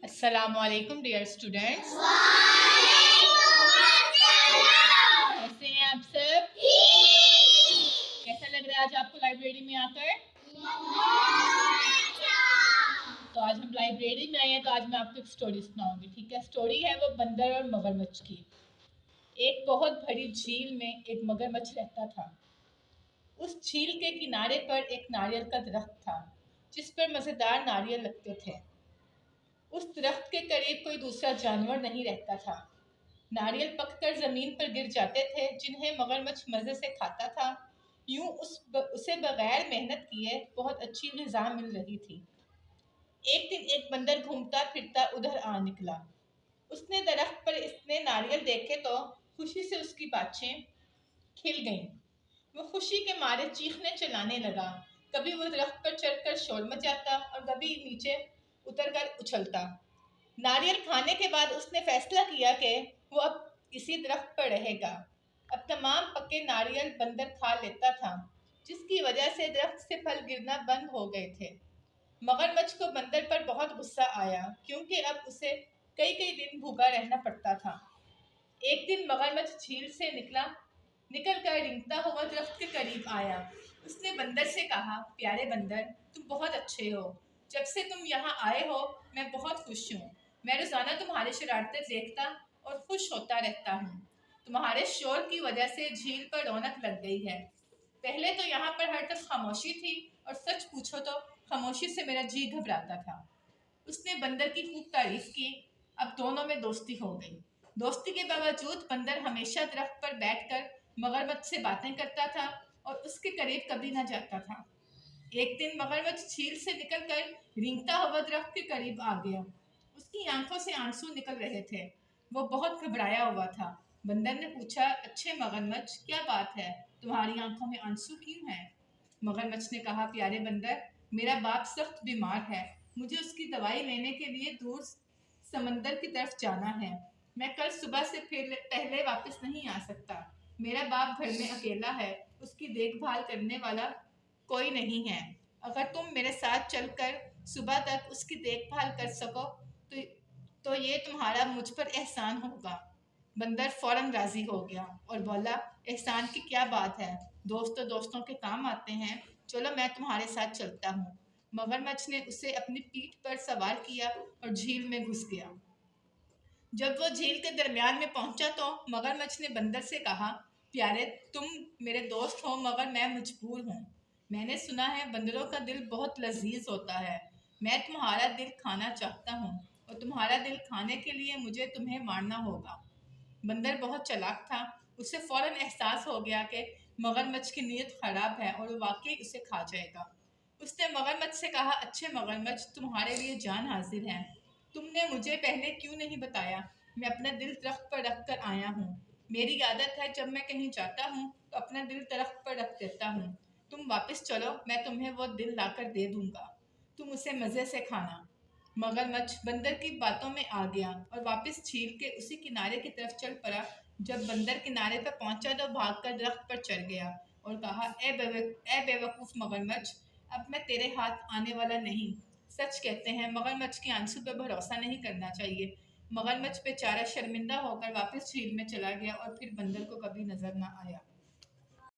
السلام علیکم dear students, کیسے ہیں آپ سب؟ کیسا لگ رہا ہے آج آپ کو لائبریری میں آ کر؟ تو آج ہم لائبریری میں آئے ہیں، تو آج میں آپ کو ایک اسٹوری سناؤں گی، ٹھیک ہے؟ اسٹوری ہے وہ بندر اور مگرمچھ کی۔ ایک بہت بڑی جھیل میں ایک مگرمچھ رہتا تھا۔ اس جھیل کے کنارے پر ایک ناریل کا درخت تھا جس پر مزیدار ناریل لگتے تھے۔ اس درخت کے قریب کوئی دوسرا جانور نہیں رہتا تھا۔ ناریل پک کر زمین پر گر جاتے تھے جنہیں مگرمچھ مزے سے کھاتا تھا۔ یوں اسے بغیر محنت کیے بہت اچھی غذا مل رہی تھی۔ ایک دن ایک بندر گھومتا پھرتا ادھر آ نکلا۔ اس نے درخت پر اتنے ناریل دیکھے تو خوشی سے اس کی بانچیں کھل گئیں۔ وہ خوشی کے مارے چیخنے چلانے لگا۔ کبھی وہ درخت پر چڑھ کر شور مچاتا اور کبھی نیچے اتر کر اچھلتا۔ ناریل کھانے کے بعد اس نے فیصلہ کیا کہ وہ اب اسی درخت پر رہے گا۔ اب تمام پکے ناریل بندر کھا لیتا تھا، جس کی وجہ سے درخت سے پھل گرنا بند ہو گئے تھے۔ مگرمچھ کو بندر پر بہت غصہ آیا کیونکہ اب اسے کئی دن بھوکا رہنا پڑتا تھا۔ ایک دن مگرمچھ جھیل سے نکل کر رینگتا ہوا درخت کے قریب آیا۔ اس نے بندر سے کہا، پیارے بندر، تم بہت اچھے ہو۔ جب سے تم یہاں آئے ہو میں بہت خوش ہوں۔ میں روزانہ تمہاری شرارتیں دیکھتا اور خوش ہوتا رہتا ہوں۔ تمہارے شور کی وجہ سے جھیل پر رونق لگ گئی ہے۔ پہلے تو یہاں پر ہر طرف خاموشی تھی اور سچ پوچھو تو خاموشی سے میرا جی گھبراتا تھا۔ اس نے بندر کی خوب تعریف کی۔ اب دونوں میں دوستی ہو گئی۔ دوستی کے باوجود بندر ہمیشہ درخت پر بیٹھ کر مگرمچھ سے باتیں کرتا تھا اور اس کے قریب کبھی نہ جاتا تھا۔ ایک دن مگرمچھ جھیل سے نکل کر رینگتا ہوا درخت کے قریب آ گیا۔ اس کی آنکھوں سے آنسو نکل رہے تھے۔ وہ بہت گھبرایا ہوا تھا۔ بندر نے پوچھا، اچھے مگرمچھ، کیا بات ہے؟ تمہاری آنکھوں میں آنسو کیوں ہیں؟ مگرمچھ نے کہا، پیارے بندر، میرا باپ سخت بیمار ہے۔ مجھے اس کی دوائی لینے کے لیے دور سمندر کی طرف جانا ہے۔ میں کل صبح سے پہلے واپس نہیں آ سکتا۔ میرا باپ گھر میں اکیلا ہے، اس کی دیکھ بھال کرنے والا کوئی نہیں ہے۔ اگر تم میرے ساتھ چل کر صبح تک اس کی دیکھ بھال کر سکو تو یہ تمہارا مجھ پر احسان ہوگا۔ بندر فوراً راضی ہو گیا اور بولا، احسان کی کیا بات ہے، دوست تو دوستوں کے کام آتے ہیں، چلو میں تمہارے ساتھ چلتا ہوں۔ مگرمچھ نے اسے اپنی پیٹھ پر سوار کیا اور جھیل میں گھس گیا۔ جب وہ جھیل کے درمیان میں پہنچا تو مگرمچھ نے بندر سے کہا، پیارے، تم میرے دوست ہو مگر میں مجبور ہوں۔ میں نے سنا ہے بندروں کا دل بہت لذیذ ہوتا ہے۔ میں تمہارا دل کھانا چاہتا ہوں اور تمہارا دل کھانے کے لیے مجھے تمہیں مارنا ہوگا۔ بندر بہت چالاک تھا۔ اسے فوراً احساس ہو گیا کہ مگرمچھ کی نیت خراب ہے اور وہ واقعی اسے کھا جائے گا۔ اس نے مگرمچھ سے کہا، اچھے مگرمچھ، تمہارے لیے جان حاضر ہے۔ تم نے مجھے پہلے کیوں نہیں بتایا؟ میں اپنا دل درخت پر رکھ کر آیا ہوں۔ میری عادت ہے جب میں کہیں جاتا ہوں تو اپنا دل درخت پر رکھ دیتا ہوں۔ تم واپس چلو، میں تمہیں وہ دل لا کر دے دوں گا۔ تم اسے مزے سے کھانا۔ مگرمچھ بندر کی باتوں میں آ گیا اور واپس جھیل کے اسی کنارے کی طرف چل پڑا۔ جب بندر کنارے پر پہنچا تو بھاگ کر درخت پر چڑھ گیا اور کہا، اے بے وقوف مگرمچھ، اب میں تیرے ہاتھ آنے والا نہیں۔ سچ کہتے ہیں مگرمچھ کے آنسو پہ بھروسہ نہیں کرنا چاہیے۔ مگرمچھ بیچارہ شرمندہ ہو کر واپس جھیل میں چلا گیا اور پھر بندر کو کبھی نظر نہ آیا۔